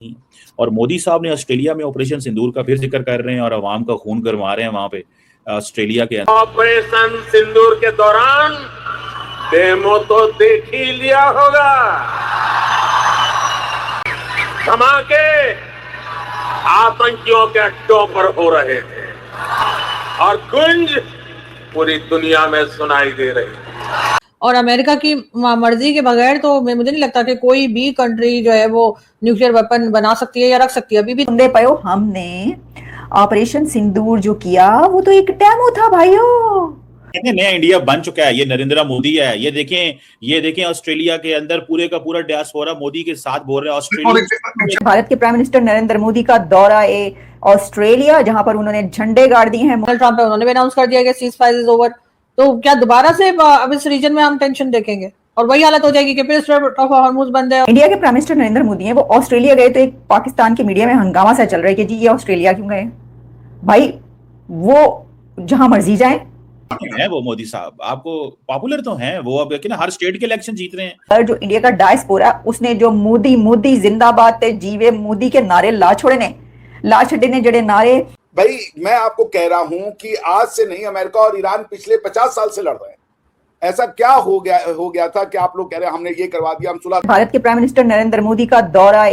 और मोदी साहब ने ऑस्ट्रेलिया में ऑपरेशन सिंदूर का फिर जिक्र कर रहे हैं और अवाम का खून गरमा रहे हैं वहां पे ऑस्ट्रेलिया के अंदर। ऑपरेशन सिंदूर के दौरान डेमो तो देख ही लिया होगा। धमाके आतंकियों के अड्डों पर हो रहे थे और गुंज पूरी दुनिया में सुनाई दे रही थी। और अमेरिका की मर्जी के बगैर तो मुझे नहीं लगता कि कोई भी कंट्री जो है वो न्यूक्लियर वेपन बना सकती है या रख सकती है। अभी भी सुन पाए हो, हमने ऑपरेशन सिंदूर जो किया वो तो एक डेमो था भाइयों। नया इंडिया बन चुका है, ये नरेंद्र मोदी है। ये देखें ऑस्ट्रेलिया के अंदर पूरे का पूरा डियास्पोरा मोदी के साथ बोल रहा है। ऑस्ट्रेलिया भारत के प्राइम मिनिस्टर नरेंद्र मोदी का दौरा ऑस्ट्रेलिया, जहां पर उन्होंने झंडे गाड़ दिए हैं। ट्रंप पे उन्होंने भी अनाउंस कर दिया कि सीज फायर इज ओवर। तो क्या दोबारा से अब इस रीजन में हम टेंशन देखेंगे और वही हालत हो जाएगी कि फिर स्ट्रेट ऑफ हॉर्मुज बंद है। इंडिया के प्राइम मिनिस्टर नरेंद्र मोदी हैं, वो ऑस्ट्रेलिया गए तो एक पाकिस्तान की मीडिया में हंगामा सा चल रहा है कि जी ये ऑस्ट्रेलिया क्यों गए। भाई वो जहां मर्जी जाए है वो मोदी साहब, आपको पॉपुलर तो हैं वो, अब लेकिन हर स्टेट के इलेक्शन जीत रहे हैं। जो इंडिया का डायस्पोरा, उसने जो मोदी मोदी जिंदाबाद ते जीवे मोदी के नारे ला छड़े ने जड़े नारे। भाई मैं आपको कह रहा हूं कि आज से नहीं, अमेरिका और ईरान पिछले 50 साल से लड़ रहे हैं। ऐसा क्या हो गया था कि आप लोग कह रहे हैं हमने ये करवा दिया, हम सुलह। भारत के प्राइम मिनिस्टर नरेंद्र मोदी का दौरा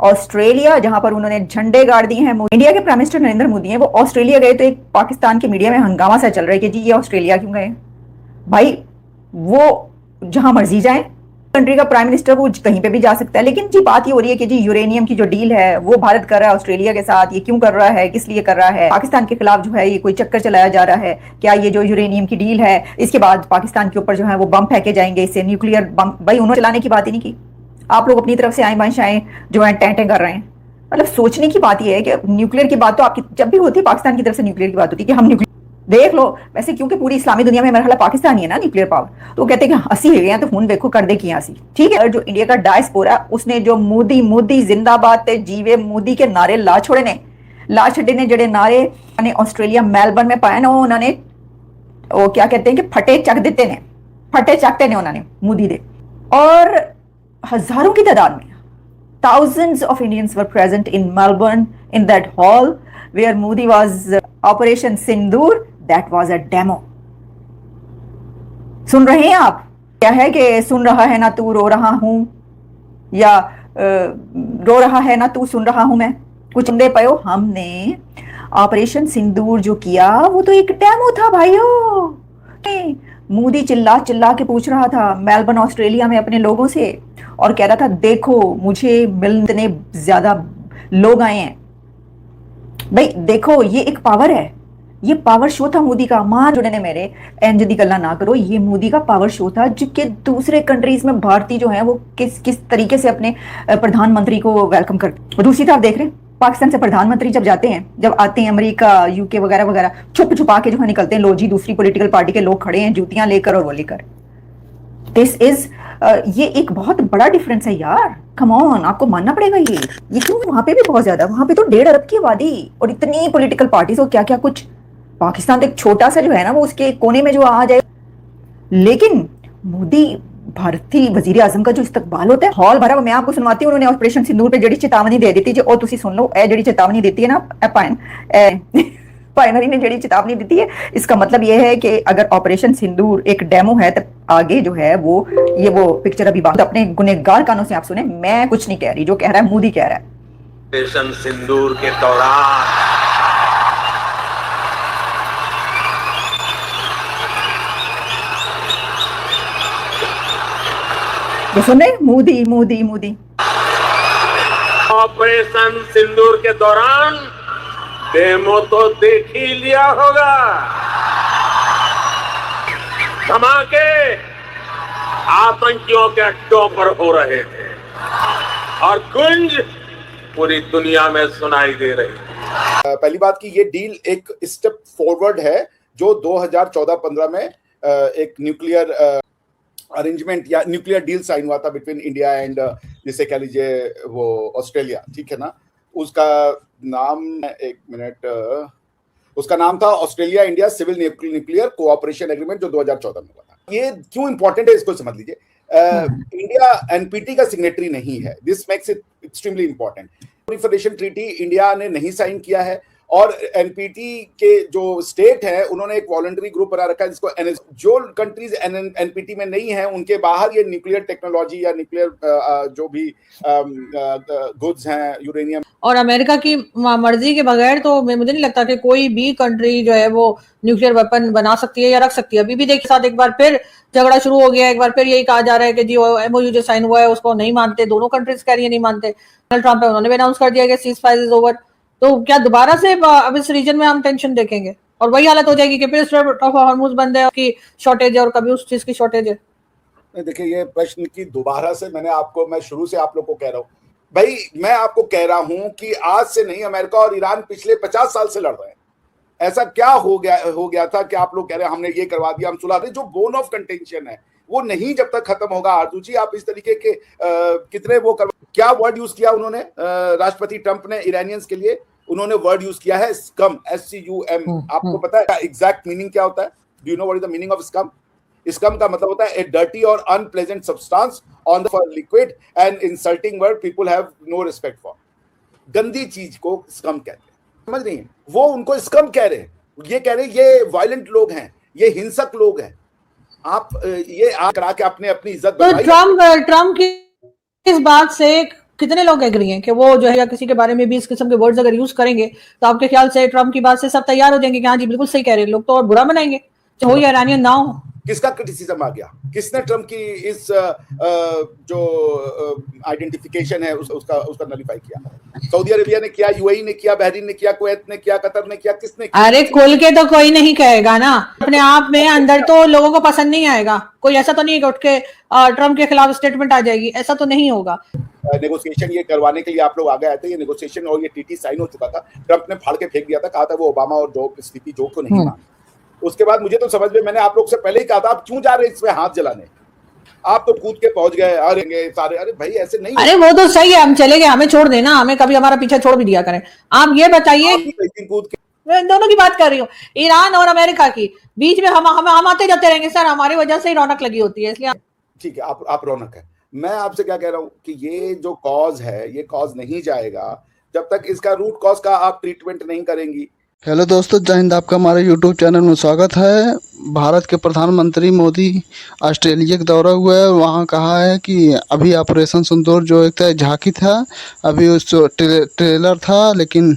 ऑस्ट्रेलिया, जहां पर उन्होंने झंडे गाड़ दिए हैं। इंडिया के प्राइम मिनिस्टर नरेंद्र मोदी हैं, वो ऑस्ट्रेलिया गए तो एक पाकिस्तान की मीडिया में हंगामा सा चल रहा है कि जी ये ऑस्ट्रेलिया क्यों गए। भाई वो जहां मर्जी जाए, कंट्री का प्राइम मिनिस्टर वो कहीं पे भी जा सकता है। लेकिन जी बात ये हो रही है कि जी यूरेनियम की जो डील है वो भारत कर रहा है ऑस्ट्रेलिया के साथ। ये क्यों कर रहा है, किस लिए कर रहा है? पाकिस्तान के खिलाफ जो है ये कोई चक्कर चलाया जा रहा है क्या? ये जो यूरेनियम की डील है, इसके बाद पाकिस्तान के ऊपर जो है वो बम फेंके जाएंगे, इससे न्यूक्लियर बम। भाई उन्होंने चलाने की बात ही नहीं की। आप लोग अपनी तरफ से आए बाएं जो है टेंटे कर रहे हैं। मतलब सोचने की बात यह है कि न्यूक्लियर की बात तो आपकी जब भी होती है, पाकिस्तान की तरफ से न्यूक्लियर की बात होती है कि हम न्यूक्लियर देख लो। वैसे क्योंकि पूरी इस्लामी दुनिया में मेरा ख्याल पाकिस्तान ही है ना न्यूक्लियर पावर, तो वो कहते हैं कि हंसी है तो खून देखो कर दे की हंसी। ठीक है, जो इंडिया का डायस्पोरा, उसने जो मोदी मोदी जिंदाबाद ते जीवे मोदी के नारे ला छड़े ने जड़े नारे ऑस्ट्रेलिया मेलबर्न में पाए ना, उन्होंने वो क्या कहते हैं कि फटे चकते ने उन्होंने मोदी दे। और हजारों की तादाद में thousands of Indians were present in Melbourne in that hall where Modi was Operation Sindoor. That was a demo. सुन रहे हैं आप? क्या है कि सुन रहा है ना तू रो रहा हूं, या रो रहा है ना तू सुन रहा हूं मैं। कुछ सुन पाए हो, हमने ऑपरेशन सिंदूर जो किया वो तो एक डेमो था भाइयों। मोदी चिल्ला के पूछ रहा था मेलबर्न ऑस्ट्रेलिया में अपने लोगों से और कह रहा था देखो मुझे मिलने ज्यादा लोग आए हैं। भाई देखो ये एक पावर है, ये पावर शो था मोदी का। मां जुड़े ने मेरे इंज दी गल्ला ना करो, ये मोदी का पावर शो था जो कि दूसरे कंट्रीज में भारतीय जो है वो किस तरीके से अपने प्रधानमंत्री को वेलकम करते। दूसरी तरफ देख रहे हैं पाकिस्तान से प्रधानमंत्री जब आते हैं अमेरिका यूके वगैरह वगैरह, छुपा के जो है निकलते हैं। लो जी दूसरी पॉलिटिकल पार्टी के लोग खड़े हैं जूतियां लेकर और वो लेकर। दिस इज ये एक बहुत बड़ा डिफरेंस है यार। कम ऑन, आपको मानना पड़ेगा। ये क्यों वहां पे भी बहुत ज्यादा, वहां पे तो 1.5 अरब की आबादी और इतनी पॉलिटिकल पार्टीज और क्या क्या कुछ। पाकिस्तान तो एक छोटा सा जो है ना वो उसके कोने में जो आ जाए। लेकिन मोदी भारतीय वजीर आजम का जो इस्तकबाल होता है, हॉल भरा। मैं आपको सुनवाती हूँ, उन्होंने ऑपरेशन सिंदूर पे जड़ी चेतावनी दे दी थी और तुसी सुन लो, जड़ी चेतावनी देती है ना पायनरी ने जड़ी चेतावनी दी है। इसका मतलब यह है कि अगर ऑपरेशन सिंदूर एक डेमो है तो आगे जो है वो पिक्चर अभी बात अपने गुनहगार कानों से आप सुने। मैं कुछ नहीं कह रही, जो कह रहा है मोदी कह रहा है। ऑपरेशन सिंदूर के दौरान सुन रहे मोदी ऑपरेशन सिंदूर के दौरान डेमो तो देख ही लिया होगा। धमाके आतंकियों के अड्डों पर हो रहे थे और गुंज पूरी दुनिया में सुनाई दे रही थी। पहली बात की ये डील एक स्टेप फॉरवर्ड है जो 2014-15 में एक न्यूक्लियर अरेंजमेंट या न्यूक्लियर डील साइन हुआ था बिटवीन इंडिया एंड जिसे कह लीजिए वो ऑस्ट्रेलिया। ठीक है ना, उसका नाम एक मिनट, उसका नाम था Australia India civil nuclear cooperation agreement जो 2014 में हुआ था। ये क्यों इंपॉर्टेंट है इसको समझ लीजिए। इंडिया एनपीटी का सिग्नेटरी नहीं है। This makes it extremely important. Proliferation treaty India ने नहीं साइन किया है और एनपीटी के जो स्टेट है उन्होंने एक वॉलंटरी ग्रुप बना रखा है जिसको जो कंट्रीज एनपीटी में नहीं है उनके बाहर ये न्यूक्लियर टेक्नोलॉजी या न्यूक्लियर जो भी गुड्स हैं यूरेनियम और अमेरिका की मर्जी के बगैर तो मुझे नहीं लगता कि कोई भी कंट्री जो है वो न्यूक्लियर वेपन बना सकती है या रख सकती है। अभी भी देखिए साथ एक बार फिर झगड़ा शुरू हो गया, एक बार फिर यही कहा जा रहा है कि जी एमओयू जो साइन हुआ है उसको नहीं मानते, दोनों कंट्रीज कह रही है नहीं मानते। डोनाल्ड ट्रंप है उन्होंने भी अनाउंस कर दिया कि सीज फायर इज ओवर। तो क्या दोबारा से अब इस रीजन में हम टेंशन देखेंगे और वही हालत हो जाएगी कि फिर स्ट्रेट ऑफ हॉर्मुज बंद है, की शॉर्टेज है और कभी उस चीज की शॉर्टेज है। देखिए ये प्रश्न की दोबारा से मैं शुरू से आप लोग को कह रहा हूँ भाई, मैं आपको कह रहा हूं कि आज से नहीं, अमेरिका और ईरान पिछले 50 साल से लड़ रहे हैं। ऐसा क्या हो गया था कि आप लोग कह रहे हैं हमने ये करवा दिया, हम सुलह रहे। जो बोन ऑफ कंटेंशन है वो नहीं जब तक खत्म होगा। आरजू जी आप इस तरीके के कितने वो क्या वर्ड यूज किया उन्होंने राष्ट्रपति ट्रंप ने ईरानियंस के लिए? उन्होंने वर्ड यूज किया है स्कम, SCUM। आपको पता है एग्जैक्ट मीनिंग क्या होता है? Do you know what is the meaning of scum? Scum का मतलब होता है ए डर्टी और unpleasant substance on the liquid and insulting word people have no respect for. गंदी चीज को स्कम कहते हैं, समझ नहीं है? वो उनको स्कम कह रहे हैं, ये कह रहे हैं ये वायलेंट लोग हैं, ये हिंसक लोग हैं। आप ये करा के आपने अपनी इज्जत तो ट्रम्प की इस बात से कितने लोग एग्री हैं कि वो जो है या किसी के बारे में भी इस किस्म के वर्ड्स अगर यूज करेंगे तो आपके ख्याल से ट्रम्प की बात से सब तैयार हो जाएंगे कि हाँ जी बिल्कुल सही कह रहे हैं लोग, तो और बुरा बनाएंगे चाहे हो या ईरानियन ना हो? किसका क्रिटिसिज्म आ गया? किसने ट्रम्प की इस जो आइडेंटिफिकेशन है उसका नलीफाई किया? सऊदी अरेबिया ने किया, यूएई ने किया, बहरीन ने किया, कुवैत ने किया, कतर ने किया, किसने किया? अरे खुल के तो कोई नहीं कहेगा ना, अपने आप में अंदर तो लोगों को पसंद नहीं आएगा। कोई ऐसा तो नहीं है कि उठ के ट्रम्प के खिलाफ स्टेटमेंट आ जाएगी, ऐसा तो नहीं होगा। नेगोशिएशन ये करवाने के लिए आप लोग आगे आए थे, ये नेगोशिएशन और ये टीटी साइन हो चुका था। ट्रम्प ने फाड़ के फेंक दिया था, कहा था वो ओबामा और जो स्थिति जो को नहीं माना। उसके बाद मुझे तो समझ में, मैंने आप लोग से पहले ही कहा था आप क्यों जा रहे हैं इसमें हाथ जलाने? आप तो कूद के पहुंच गए सारे। अरे भाई ऐसे नहीं। अरे वो तो सही है, हम चले गए, हमें छोड़ देना, हमें कभी हमारा पीछे छोड़ भी दिया करें। आप ये बताइए, कूद के मैं दोनों की बात कर रही हूँ, ईरान और अमेरिका की बीच में हम आते जाते रहेंगे सर, हमारी वजह से ही रौनक लगी होती है, इसलिए ठीक है आप रौनक है। मैं आपसे क्या कह रहा हूँ कि ये जो कॉज है ये कॉज नहीं जाएगा जब तक इसका रूट कॉज का आप ट्रीटमेंट नहीं करेंगी। हेलो दोस्तों, जय हिंद। आपका हमारे यूट्यूब चैनल में स्वागत है। भारत के प्रधानमंत्री मोदी ऑस्ट्रेलिया का दौरा हुआ है। वहाँ कहा है कि अभी ऑपरेशन सिंदूर जो एक झांकी था, अभी उस ट्रेलर था, लेकिन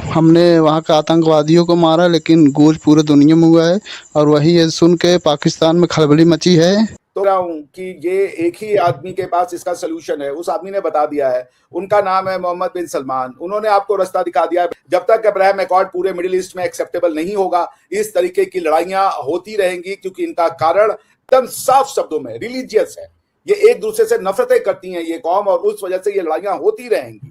हमने वहाँ का आतंकवादियों को मारा, लेकिन गूंज पूरे दुनिया में हुआ है। और वही ये सुन के पाकिस्तान में खलबली मची है। तो रहा हूं कि ये एक ही आदमी के पास इसका सलूशन है, उस आदमी ने बता दिया है। उनका नाम है मोहम्मद बिन सलमान। उन्होंने आपको रास्ता दिखा दिया है। जब तक अब्राहम अकॉर्ड पूरे मिडिल ईस्ट में एक्सेप्टेबल नहीं होगा, इस तरीके की लड़ाइयां होती रहेंगी, क्योंकि इनका कारण एकदम साफ शब्दों में रिलीजियस है। ये एक दूसरे से नफरतें करती हैं ये कौम, और उस वजह से ये लड़ाइयां होती रहेंगी।